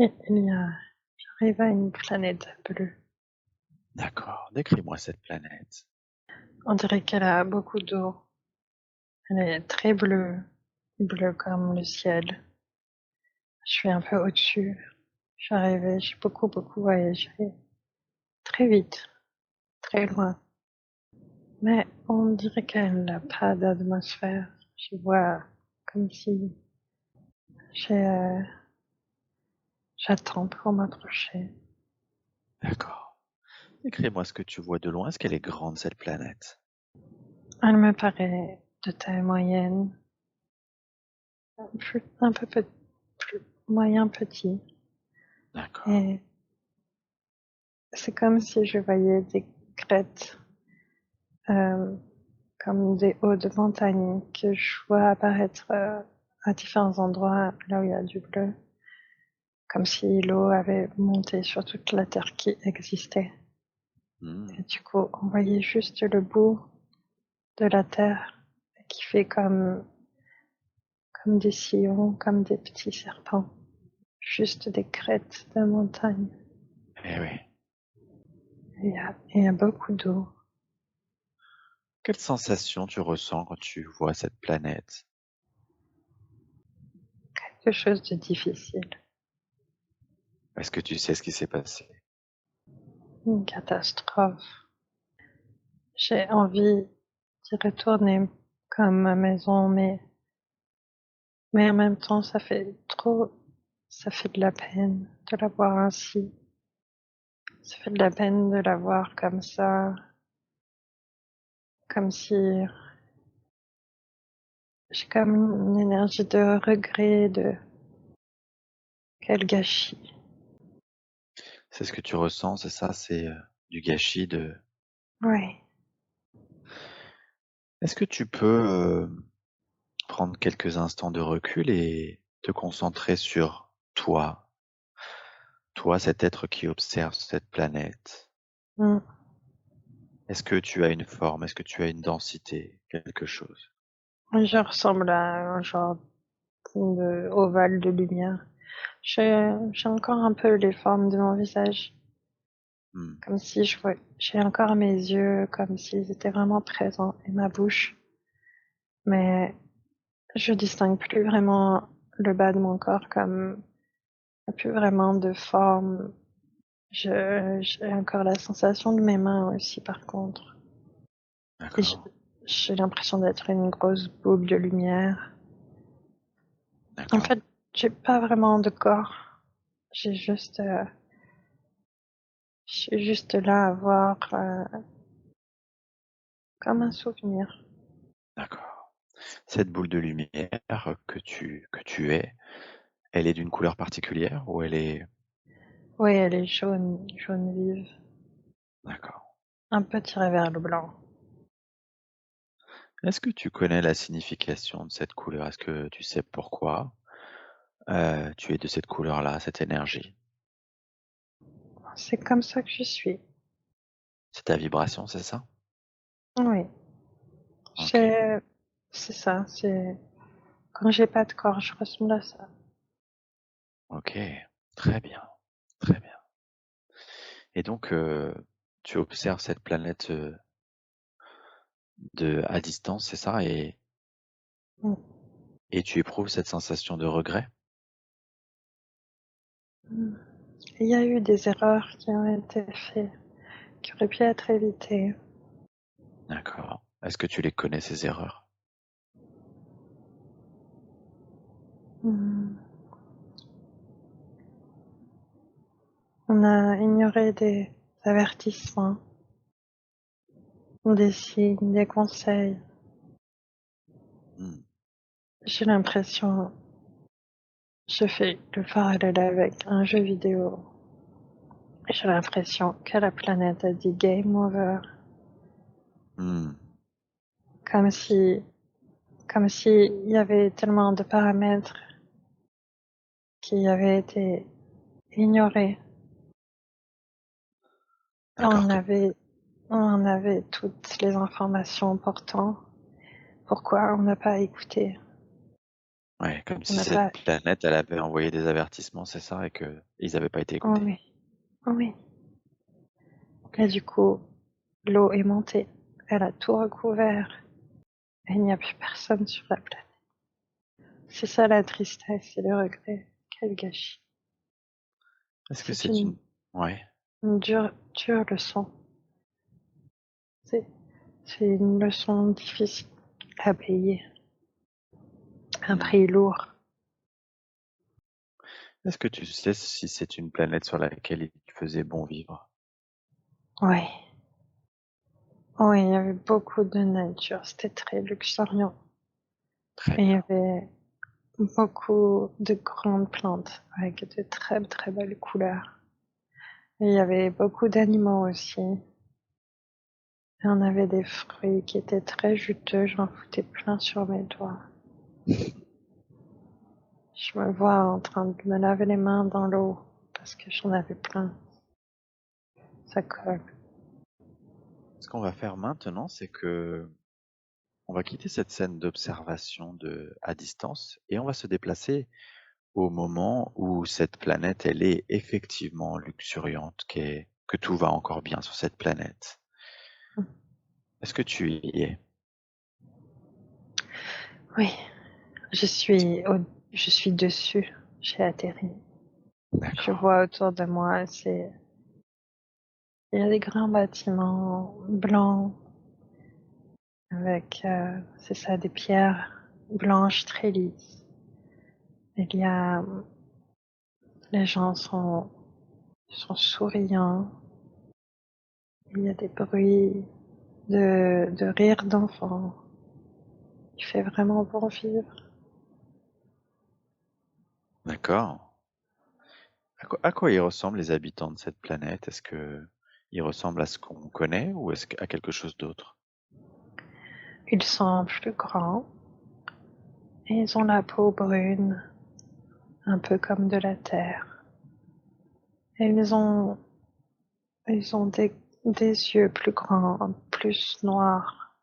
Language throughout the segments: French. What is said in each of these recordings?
Et j'arrive à une planète bleue. D'accord, décris-moi cette planète. On dirait qu'elle a beaucoup d'eau. Elle est très bleue, bleue comme le ciel. Je suis un peu au-dessus. Je suis arrivée, j'ai beaucoup voyagé. Très vite, très Hmm, loin. Mais on dirait qu'elle n'a pas d'atmosphère. Je vois comme si j'ai, j'attends pour m'approcher. d'accord. Décris-moi ce que tu vois de loin. Est-ce qu'elle est grande, cette planète? Elle me paraît de taille moyenne, un peu plus moyen petit. D'accord. Et c'est comme si je voyais des crêtes, euh, comme des hauts de montagne que je vois apparaître à différents endroits là où il y a du bleu, comme si l'eau avait monté sur toute la terre qui existait. Hmm, Et du coup, on voyait juste le bout de la terre qui fait comme des sillons, comme des petits serpents, juste des crêtes de montagne. eh oui. Il y a beaucoup d'eau, Quelle sensation tu ressens quand tu vois cette planète? quelque chose de difficile, Est-ce que tu sais ce qui s'est passé? une catastrophe. J'ai envie d'y retourner comme ma maison, mais en même temps, ça fait de la peine de la voir ainsi. Ça fait de la peine de la voir comme ça, comme si j'ai comme une énergie de regret, de quel gâchis. C'est ce que tu ressens, c'est ça? C'est du gâchis de... Oui, Est-ce que tu peux prendre quelques instants de recul et te concentrer sur toi? Toi, cet être qui observe cette planète. mm. Est-ce que tu as une forme? Est-ce que tu as une densité? Quelque chose? Je ressemble à un genre de ovale de lumière. J'ai encore un peu les formes de mon visage, Hmm, comme si j'ai encore mes yeux, comme s'ils étaient vraiment présents, et ma bouche. Mais je distingue plus vraiment le bas de mon corps comme il n'y a plus vraiment de forme. J'ai encore la sensation de mes mains aussi, par contre. Et d'accord, j'ai l'impression d'être une grosse boule de lumière. En d'accord. fait, j'ai pas vraiment de corps. J'ai juste, je suis juste là à voir comme un souvenir. D'accord. Cette boule de lumière que tu es, elle est d'une couleur particulière ou elle est... Oui, elle est jaune, jaune vive, D'accord. un peu tirée vers le blanc. Est-ce que tu connais la signification de cette couleur? Est-ce que tu sais pourquoi tu es de cette couleur-là, cette énergie? C'est comme ça que je suis. C'est ta vibration, c'est ça? Oui, Ok, j'ai, c'est ça. C'est quand j'ai pas de corps, je ressemble à ça. ok. Très bien, très bien. Et donc, tu observes cette planète à distance, c'est ça? Mm. Et tu éprouves cette sensation de regret? Mm. Il y a eu des erreurs qui ont été faites, qui auraient pu être évitées. D'accord. Est-ce que tu les connais, ces erreurs? Mm. On a ignoré des avertissements, des signes, des conseils. Hmm, J'ai l'impression, je fais le parallèle avec un jeu vidéo. J'ai l'impression que la planète a dit game over, hmm, comme si, comme si il y avait tellement de paramètres qui avaient été ignorés. Et d'accord. on avait toutes les informations pourtant. Pourquoi on n'a pas écouté? Ouais, comme On si n'a cette pas. planète, elle avait envoyé des avertissements, c'est ça? Et que ils avaient pas été Oh écoutés. oui, oh oui. Ok. Et du coup, l'eau est montée. Elle a tout recouvert. Et il n'y a plus personne sur la planète. C'est ça la tristesse et le regret. Quel gâchis. Est-ce que C'est c'est ouais. une dure leçon. C'est, c'est une leçon difficile à payer. Un Hmm. prix lourd. Est-ce que tu sais si c'est une planète sur laquelle il faisait bon vivre? Oui. Oui, il y avait beaucoup de nature. C'était très luxuriant. Très Et il y bien. avait beaucoup de grandes plantes avec de très très belles couleurs. Et il y avait beaucoup d'animaux aussi. Et on avait des fruits qui étaient très juteux. J'en foutais plein sur mes doigts. Je me vois en train de me laver les mains dans l'eau parce que j'en avais plein. Ça colle. Ce qu'on va faire maintenant, c'est que on va quitter cette scène d'observation à distance et on va se déplacer au moment où cette planète, elle est effectivement luxuriante, que tout va encore bien sur cette planète. Est-ce que tu y es? Oui, je suis, je suis dessus. J'ai atterri. Je D'accord. vois autour de moi, il y a des grands bâtiments blancs avec, c'est ça, des pierres blanches très lisses. Il y a, les gens sont souriants. Il y a des bruits de rire d'enfants. Il fait vraiment bon vivre. D'accord. À quoi ils ressemblent les habitants de cette planète? Est-ce que ils ressemblent à ce qu'on connaît ou est-ce à quelque chose d'autre? Ils sont plus grands et ils ont la peau brune, un peu comme de la terre. Et ils ont des yeux plus grands, plus noirs.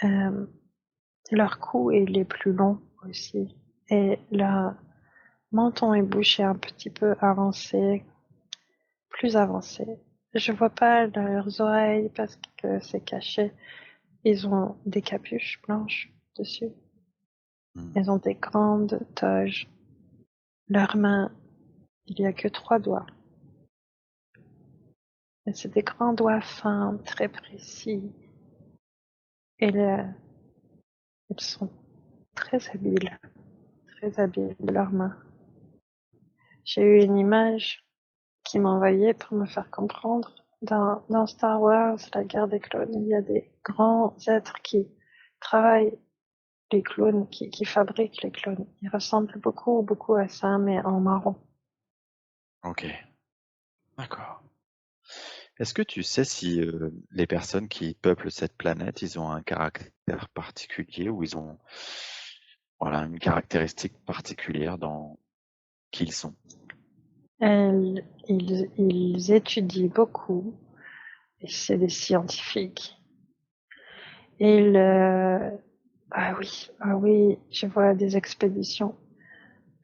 Euh, Leur cou il est plus long aussi. Et leur menton et bouche est un petit peu avancé, plus avancé. Je vois pas leurs oreilles parce que c'est caché. Ils ont des capuches blanches dessus. Hmm. Ils ont des grandes toges. Leurs mains, il y a que 3 doigts. Et c'est des grands doigts fins, très précis. Et ils sont très habiles de leurs mains. J'ai eu une image qui m'a envoyée pour me faire comprendre. Dans Star Wars, la guerre des clones, il y a des grands êtres qui travaillent les clones, qui fabriquent les clones. Ils ressemblent beaucoup à ça, mais en marron. Ok, d'accord. Est-ce que tu sais si les personnes qui peuplent cette planète, ils ont un caractère particulier ou ils ont voilà, une caractéristique particulière dans qui ils sont? Ils étudient beaucoup, et c'est des scientifiques. Ils, ah oui, je vois des expéditions.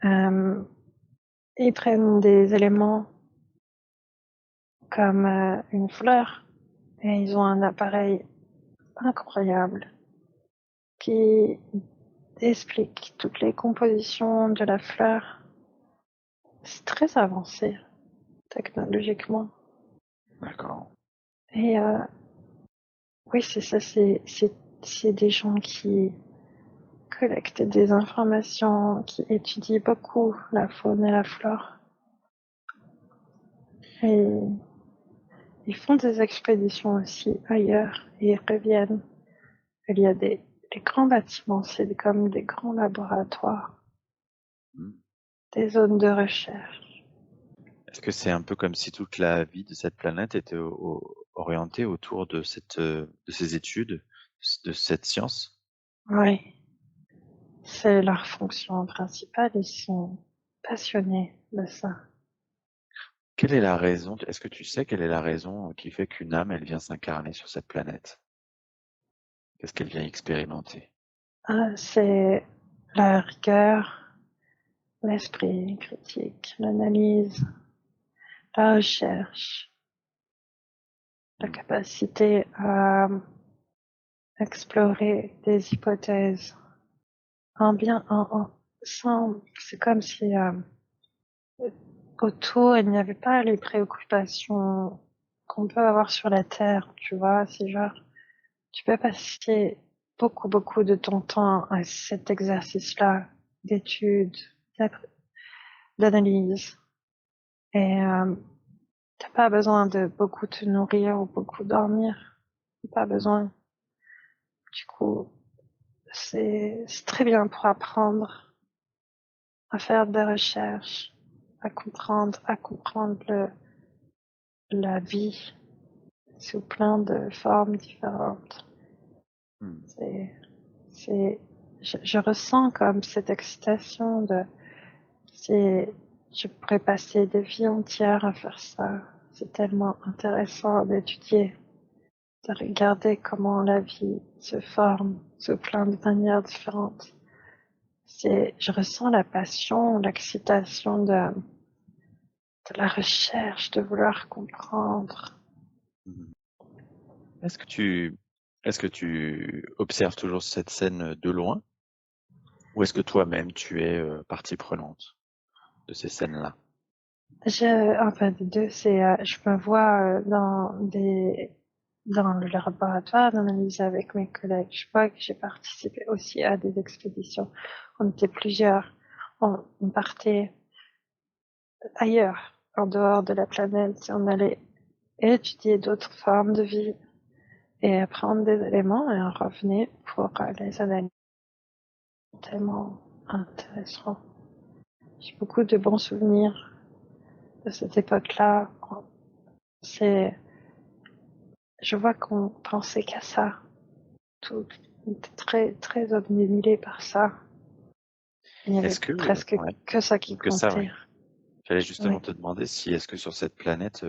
Euh, Ils prennent des éléments comme une fleur et ils ont un appareil incroyable qui explique toutes les compositions de la fleur. C'est très avancé technologiquement. D'accord. Et oui, c'est ça, c'est des gens qui collectent des informations, qui étudient beaucoup la faune et la flore. Et ils font des expéditions aussi ailleurs et ils reviennent. Il y a des grands bâtiments, c'est comme des grands laboratoires, Hmm. des zones de recherche. Est-ce que c'est un peu comme si toute la vie de cette planète était orientée autour de ces études, de cette science? Oui, c'est leur fonction principale, ils sont passionnés de ça. Quelle est la raison, est-ce que tu sais quelle est la raison qui fait qu'une âme, elle vient s'incarner sur cette planète? Qu'est-ce qu'elle vient expérimenter? Ah, c'est la rigueur, l'esprit critique, l'analyse, la recherche, la capacité à explorer des hypothèses c'est comme si autour il n'y avait pas les préoccupations qu'on peut avoir sur la Terre, tu vois, c'est genre tu peux passer beaucoup de ton temps à cet exercice-là d'étude, d'analyse et t'as pas besoin de beaucoup te nourrir ou beaucoup dormir, pas besoin. Du coup, c'est très bien pour apprendre à faire des recherches, à comprendre la vie sous plein de formes différentes. Hmm. C'est, je ressens comme cette excitation je pourrais passer des vies entières à faire ça. C'est tellement intéressant d'étudier, de regarder comment la vie se forme sous plein de manières différentes. Je ressens la passion, l'excitation de la recherche, de vouloir comprendre. Mhm. Est-ce que tu, est-ce que tu observes toujours cette scène de loin, ou est-ce que toi-même tu es partie prenante de ces scènes-là? Enfin, des deux, je me vois dans le laboratoire d'analyse avec mes collègues. Je vois que j'ai participé aussi à des expéditions. On était plusieurs. On partait ailleurs, en dehors de la planète. On allait étudier d'autres formes de vie et apprendre des éléments et on revenait pour les analyser. Tellement intéressant. J'ai beaucoup de bons souvenirs de cette époque-là. C'est, je vois qu'on pensait qu'à ça. Tout était très obnubilé par ça. Il n'y avait Est-ce que, presque ouais, que ça qui que ça, ouais. comptait. J'allais Oui. justement te demander si est-ce que sur cette planète,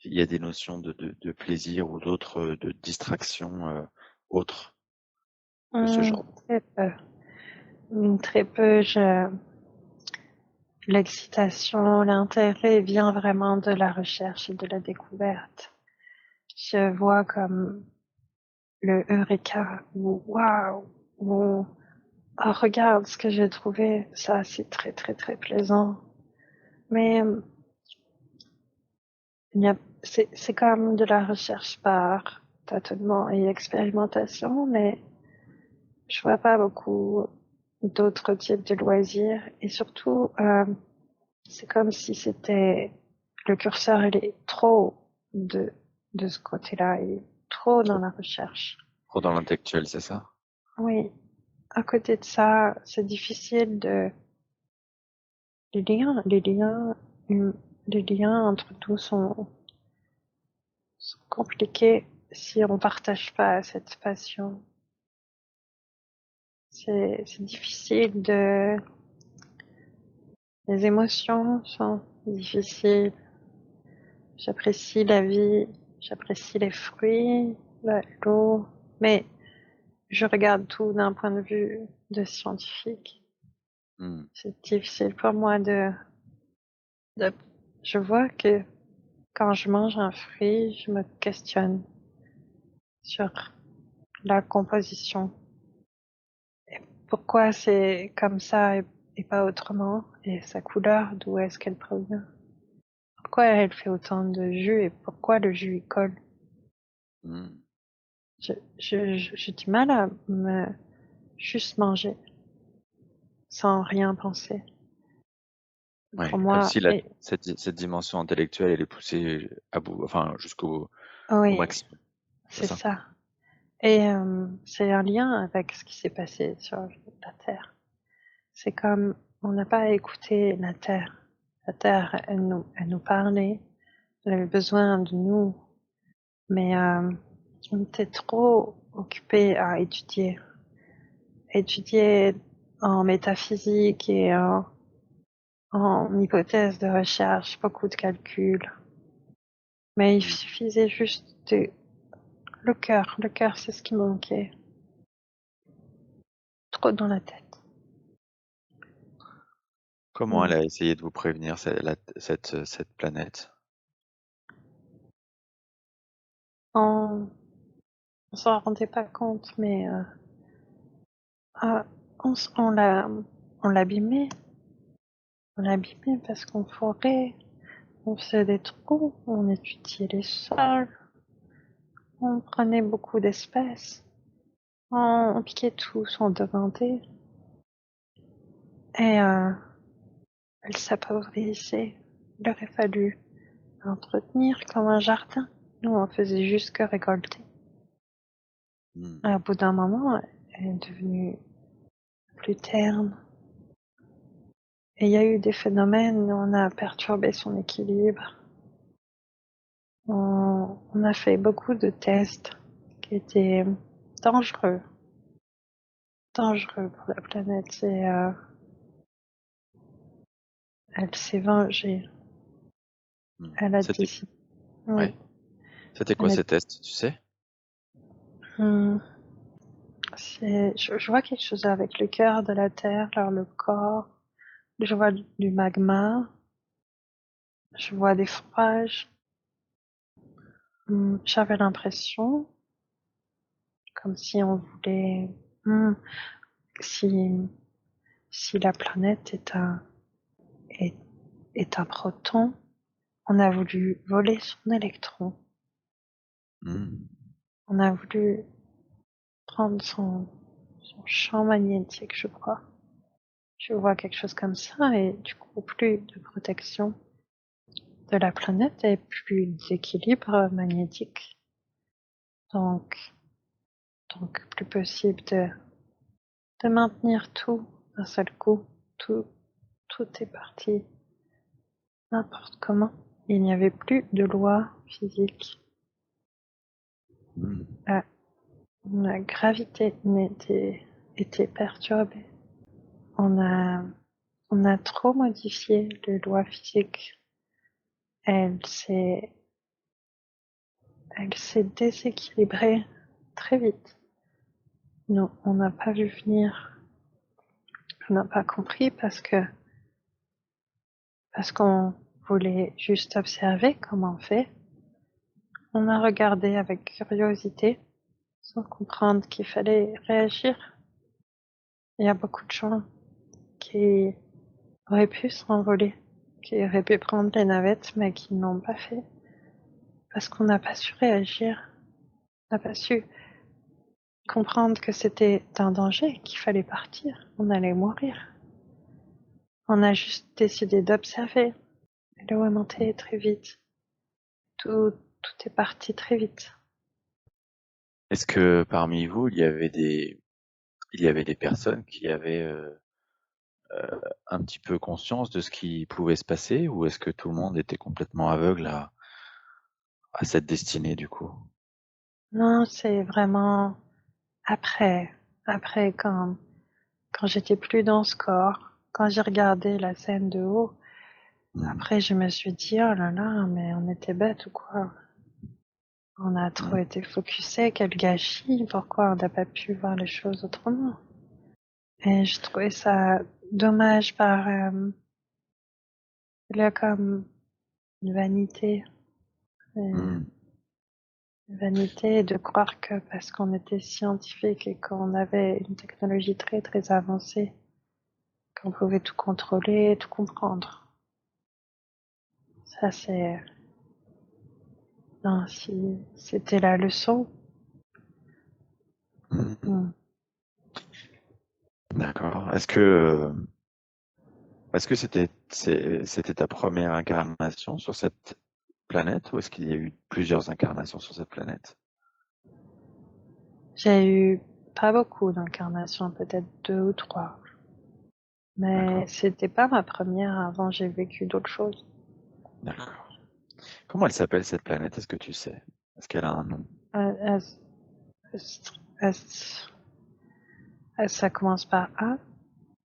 il y a des notions de plaisir ou d'autres, de distraction autres que ce genre. Très peu. Très peu. L'excitation, l'intérêt vient vraiment de la recherche et de la découverte. Je vois comme le Eureka, ou waouh, ou oh, regarde ce que j'ai trouvé, ça c'est très plaisant. Mais c'est comme de la recherche par tâtonnement et expérimentation, mais je vois pas beaucoup d'autres types de loisirs. Et surtout, c'est comme si c'était le curseur, il est trop de, de ce côté-là, il est trop dans Trop, la recherche. trop dans l'intellectuel, c'est ça? Oui, à côté de ça, c'est difficile les liens, hum, les liens entre nous sont compliqués si on partage pas cette passion. C'est difficile les émotions sont difficiles. J'apprécie la vie, j'apprécie les fruits, l'eau, mais je regarde tout d'un point de vue de scientifique. Hmm. C'est difficile pour moi de, je vois que quand je mange un fruit, je me questionne sur la composition. Pourquoi c'est comme ça et pas autrement? Et sa couleur, d'où est-ce qu'elle provient? Pourquoi elle fait autant de jus et pourquoi le jus il colle? Hmm. J'ai du mal à me juste manger sans rien penser. Pour Ouais, comme moi, si cette dimension intellectuelle, elle est poussée à bout, enfin, au oui, maximum, c'est c'est ça? ça. Et c'est un lien avec ce qui s'est passé sur la Terre. C'est comme on n'a pas écouté la Terre. La Terre, elle nous parlait. Elle avait besoin de nous, mais on était trop occupés à étudier en métaphysique et en hypothèse de recherche, beaucoup de calculs. Mais il Hmm. suffisait juste de le cœur. Le cœur, c'est ce qui manquait. Trop dans la tête. Comment elle Mm. a essayé de vous prévenir, cette planète? On, on s'en rendait pas compte, mais ah, on l'abîmait. On l'abîmait parce qu'on forait, on faisait des trous, on étudiait les sols, on prenait beaucoup d'espèces, on piquait tout, on demandait. Et elle s'appauvrissait. Il aurait fallu l'entretenir comme un jardin. Nous, on faisait juste que récolter. Hmm. Et au bout d'un moment, elle est devenue plus terne. Et il y a eu des phénomènes où on a perturbé son équilibre. On a fait beaucoup de tests qui étaient dangereux, dangereux pour la planète. Et elle s'est vengée. Hmm. Elle a C'était décidé. Oui. ouais. C'était quoi Elle ces tests, tu sais? Hmm, je vois quelque chose avec le cœur de la Terre, alors le corps. Je vois du magma. Je vois des forages. J'avais l'impression, comme si on voulait, hmm, si, si la planète est, est un proton, on a voulu voler son électron. Hmm. On a voulu prendre son champ magnétique, je crois. Je vois quelque chose comme ça et du coup, plus de protection de la planète et plus d'équilibre magnétique. Donc, donc plus possible de maintenir tout d'un seul coup. Tout, tout est parti n'importe comment. Il n'y avait plus de loi physique. Hmm. La, la gravité était perturbée. On a, on a trop modifié les lois physiques. Elle s'est, elle s'est déséquilibrée très vite. Non, on n'a pas vu venir. On n'a pas compris parce qu'on voulait juste observer comment on fait. On a regardé avec curiosité, sans comprendre qu'il fallait réagir. Il y a beaucoup de gens qui auraient pu s'envoler, qui auraient pu prendre les navettes, mais qui n'ont pas fait, parce qu'on n'a pas su réagir. On n'a pas su comprendre que c'était un danger, qu'il fallait partir, on allait mourir. On a juste décidé d'observer. Et l'eau est montée très vite. Tout est parti très vite. Est-ce que parmi vous, il y avait des personnes qui avaient un petit peu conscience de ce qui pouvait se passer, ou est-ce que tout le monde était complètement aveugle à cette destinée du coup? Non, c'est vraiment après, après quand j'étais plus dans ce corps, quand j'ai regardé la scène de haut, Hmm. après je me suis dit, oh là là, mais on était bêtes ou quoi? On a trop Hmm. été focusé, quel gâchis, pourquoi on n'a pas pu voir les choses autrement? Et je trouvais ça dommage là comme une vanité. Hmm. Une vanité de croire que parce qu'on était scientifique et qu'on avait une technologie très très avancée, qu'on pouvait tout contrôler, tout comprendre. Ça c'est, non, si c'était la leçon. Hmm. hmm. D'accord. Est-ce que c'était ta première incarnation sur cette planète, ou est-ce qu'il y a eu plusieurs incarnations sur cette planète? J'ai eu pas beaucoup d'incarnations, peut-être 2 ou 3, mais D'accord. c'était pas ma première. Avant, j'ai vécu d'autres choses. D'accord. Comment elle s'appelle cette planète? Est-ce que tu sais? Est-ce qu'elle a un nom? As- as- ça commence par A.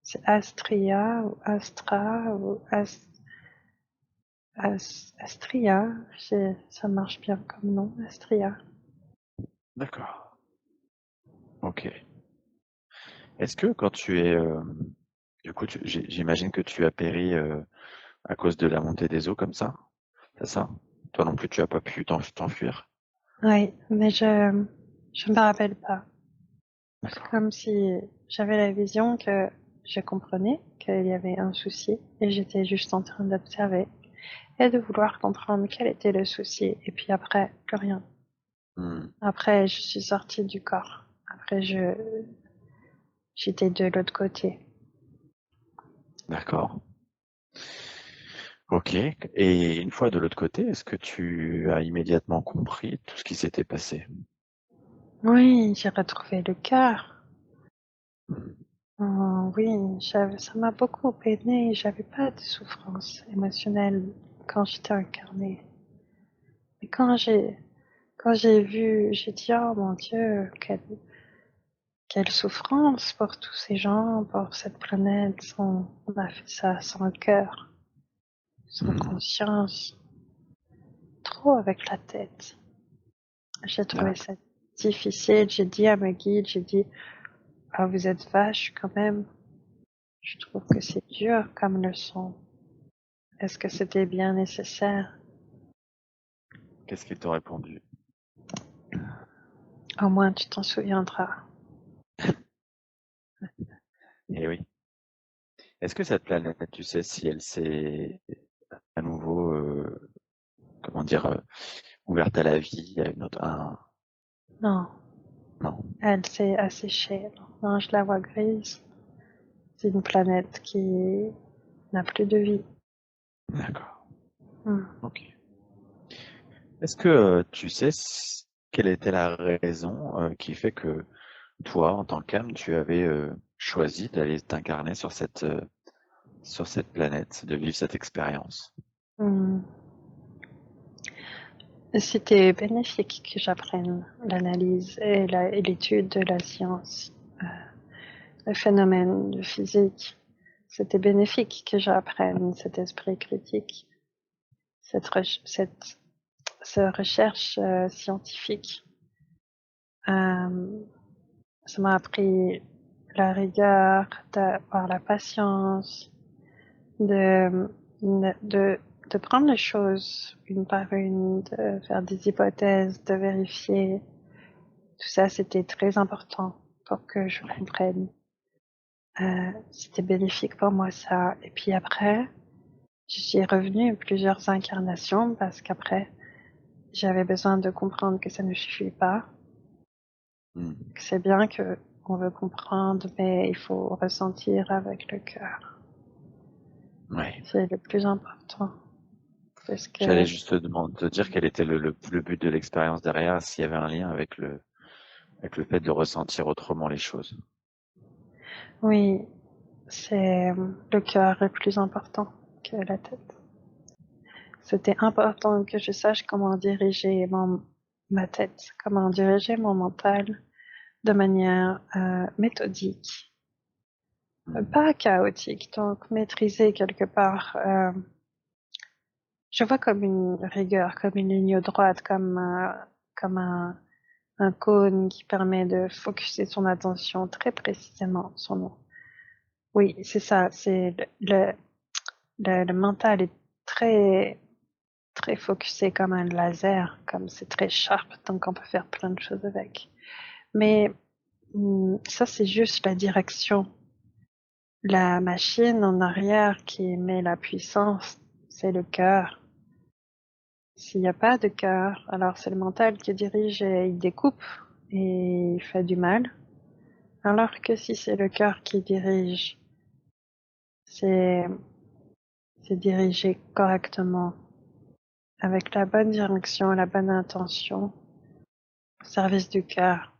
C'est Astria ou Astra ou Astria. Ça marche bien comme nom, Astria. D'accord. Ok. Est-ce que quand tu es Du coup, j'imagine que tu as péri à cause de la montée des eaux comme ça, c'est ça? Toi non plus, tu as pas pu t'enfuir. Oui, mais je me rappelle pas. C'est D'accord. comme si j'avais la vision que je comprenais qu'il y avait un souci et j'étais juste en train d'observer et de vouloir comprendre quel était le souci. Et puis après, plus rien. Hmm, Après, je suis sortie du corps. Après, j'étais de l'autre côté. d'accord. Ok. Et une fois de l'autre côté, est-ce que tu as immédiatement compris tout ce qui s'était passé? Oui, j'ai retrouvé le cœur. Hmm, Oh, oui, ça m'a beaucoup aidé. J'avais pas de souffrance émotionnelle quand j'étais incarnée. Et quand j'ai vu, j'ai dit, oh mon Dieu, quelle souffrance pour tous ces gens, pour cette planète. On a fait ça sans cœur, sans hmm, conscience, trop avec la tête. J'ai trouvé d'accord. ça difficile. J'ai dit à ma guide, j'ai dit, ah, vous êtes vache quand même. Je trouve que c'est dur comme leçon. Est-ce que c'était bien nécessaire? Qu'est-ce qu'il t'a répondu? Au moins, tu t'en souviendras. Eh oui. Est-ce que cette planète, tu sais si elle s'est à nouveau, comment dire, ouverte à la vie, à une autre, Non, non, elle s'est asséchée. Non, je la vois grise. C'est une planète qui n'a plus de vie. d'accord. Hmm. Ok. Est-ce que tu sais quelle était la raison qui fait que toi, en tant qu'âme, tu avais choisi d'aller t'incarner sur cette planète, de vivre cette expérience? Hmm. C'était bénéfique que j'apprenne l'analyse et l'étude de la science, le phénomène de physique. C'était bénéfique que j'apprenne cet esprit critique, cette recherche scientifique. Euh, Ça m'a appris la rigueur, d'avoir la patience, de, de, de prendre les choses une par une, de faire des hypothèses, de vérifier. Tout ça, c'était très important pour que je Ouais. comprenne. C'était bénéfique pour moi, ça. Et puis après, j'y suis revenue plusieurs incarnations parce qu'après, j'avais besoin de comprendre que ça ne suffit pas, Hmm. que c'est bien que on veut comprendre, mais il faut ressentir avec le cœur. Ouais. C'est le plus important. Parce J'allais que, juste te dire quel était le but de l'expérience derrière, s'il y avait un lien avec le fait de ressentir autrement les choses. oui, c'est le cœur est plus important que la tête. C'était important que je sache comment diriger ma tête, comment diriger mon mental de manière méthodique, Hmm. pas chaotique, donc maîtriser quelque part. Je vois comme une rigueur, comme une ligne droite, comme un cône qui permet de focuser son attention très précisément sur nous. Oui, c'est ça. C'est le mental est très très focusé comme un laser, comme c'est très sharp, donc on peut faire plein de choses avec. Mais ça, c'est juste la direction. La machine en arrière qui met la puissance, c'est le cœur. S'il n'y a pas de cœur, alors c'est le mental qui dirige et il découpe et il fait du mal. Alors que si c'est le cœur qui dirige, c'est dirigé correctement, avec la bonne direction, la bonne intention, au service du cœur,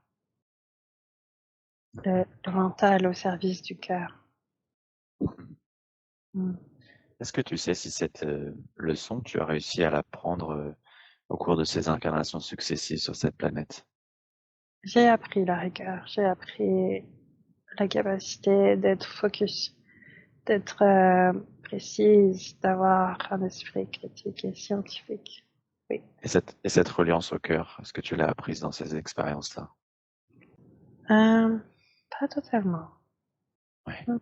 le mental au service du cœur. Mm. Est-ce que tu sais si cette leçon, tu as réussi à l'apprendre au cours de ces incarnations successives sur cette planète? J'ai appris la rigueur, j'ai appris la capacité d'être focus, d'être précise, d'avoir un esprit critique et scientifique. Oui. Et cette reliance au cœur, est-ce que tu l'as apprise dans ces expériences-là? Euh, Pas totalement. Ouais. Mm.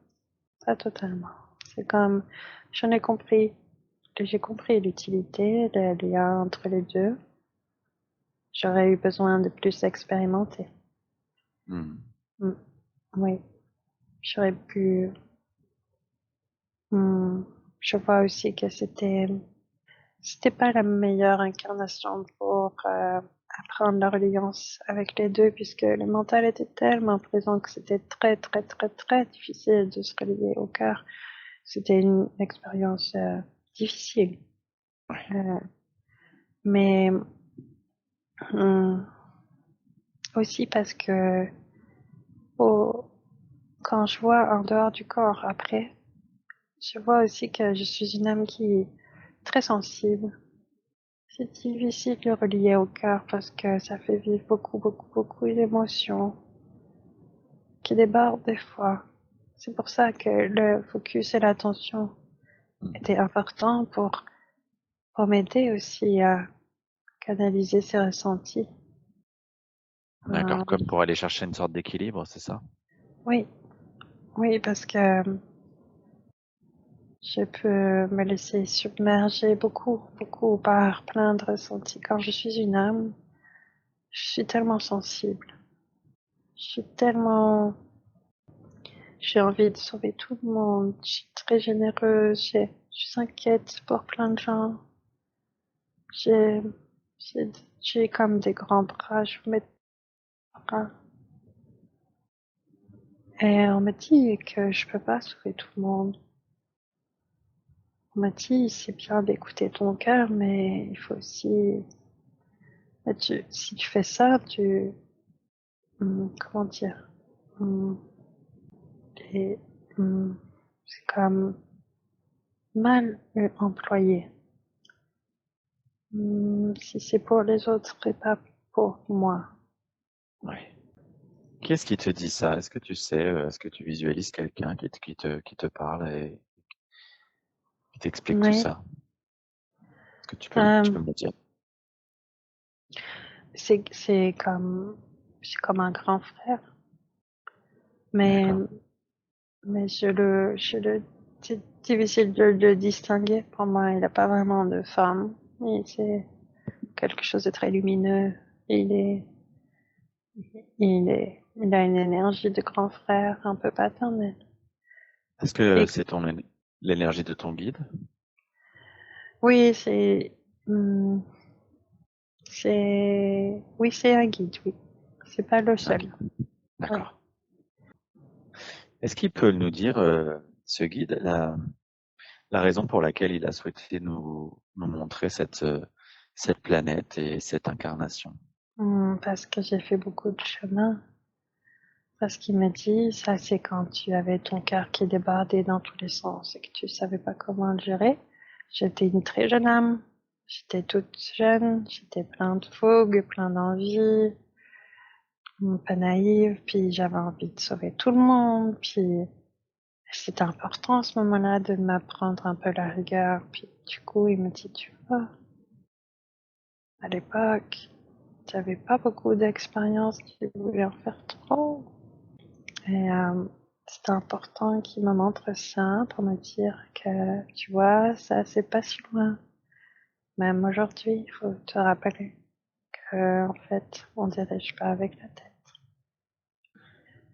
pas totalement. C'est comme, j'en ai compris, j'ai compris l'utilité, le lien entre les deux. J'aurais eu besoin de plus expérimenter. Hmm. Oui, j'aurais pu. Je vois aussi que c'était pas la meilleure incarnation pour apprendre la reliance avec les deux, puisque le mental était tellement présent que c'était très, très, très, très difficile de se relier au cœur. C'était une expérience difficile. Euh, mais aussi parce que quand je vois en dehors du corps après, je vois aussi que je suis une âme qui est très sensible. C'est difficile de relier au cœur parce que ça fait vivre beaucoup, beaucoup, beaucoup d'émotions qui débordent des fois. C'est pour ça que le focus et l'attention étaient importants pour m'aider aussi à canaliser ces ressentis. D'accord, Euh, comme pour aller chercher une sorte d'équilibre, c'est ça? oui, oui, parce que je peux me laisser submerger beaucoup, beaucoup par plein de ressentis. Quand je suis une âme, je suis tellement sensible. Je suis tellement J'ai envie de sauver tout le monde. Je suis très généreuse. Je s'inquiète pour plein de gens. J'ai, j'ai comme des grands bras. Je vous mets des bras. Et on me dit que je peux pas sauver tout le monde. On m'a dit, c'est bien d'écouter ton cœur, mais il faut aussi, si tu fais ça, comment dire, hum, et, c'est comme mal employé. Si c'est pour les autres et pas pour moi. Oui. Qu'est-ce qui te dit ça? Est-ce que tu sais, est-ce que tu visualises quelqu'un qui te parle et qui t'explique tout Oui, ça? Est-ce que tu euh, peux me le dire? c'est c'est comme c'est comme un grand frère, mais D'accord. c'est difficile de le distinguer. Pour moi, il n'a pas vraiment de forme. C'est quelque chose de très lumineux. Il est il a une énergie de grand frère un peu paternelle. Est-ce que Et c'est l'énergie de ton guide? oui, hum, oui, c'est un guide, oui. C'est pas le C'est un seul. guide. Oui. D'accord. Est-ce qu'il peut nous dire, ce guide, la raison pour laquelle il a souhaité nous montrer cette planète et cette incarnation? Parce que j'ai fait beaucoup de chemin. Parce qu'il m'a dit, ça c'est quand tu avais ton cœur qui débordait dans tous les sens et que tu savais pas comment le gérer. J'étais une très jeune âme. J'étais toute jeune, j'étais plein de fougue, plein d'envie, pas naïve, puis j'avais envie de sauver tout le monde, puis c'était important à ce moment-là de m'apprendre un peu la rigueur. Puis du coup, il me dit, tu vois, à l'époque, j'avais pas beaucoup d'expérience, tu voulais en faire trop. Et c'était important qu'il me montre ça pour me dire que, tu vois, ça c'est pas si loin. Même aujourd'hui, il faut te rappeler que, en fait, on dirige pas avec la tête.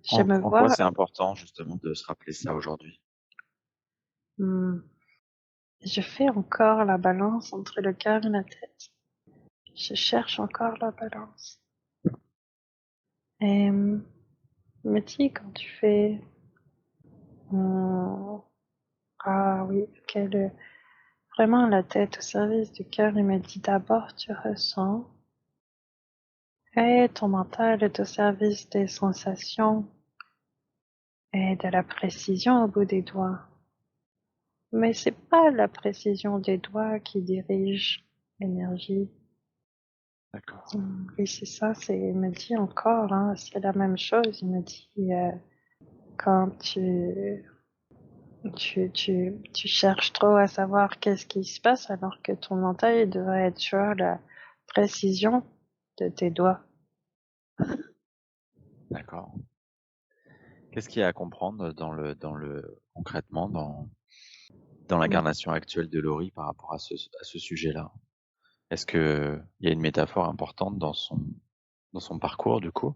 Je me En quoi vois, c'est important justement de se rappeler ça aujourd'hui? hmm, je fais encore la balance entre le cœur et la tête. Je cherche encore la balance. Et me dis quand tu fais, hmm, ah oui, vraiment la tête au service du cœur, il me dit d'abord tu ressens. Et ton mental est au service des sensations et de la précision au bout des doigts. Mais c'est pas la précision des doigts qui dirige l'énergie. D'accord. Oui, c'est ça, il me dit encore, hein, c'est la même chose. Il me dit, quand tu cherches trop à savoir qu'est-ce qui se passe alors que ton mental il devrait être sur la précision de tes doigts. D'accord. Qu'est-ce qu'il y a à comprendre concrètement dans Mm. l'incarnation actuelle de Laurie par rapport à ce sujet-là? Est-ce que il y a une métaphore importante dans son parcours, du coup?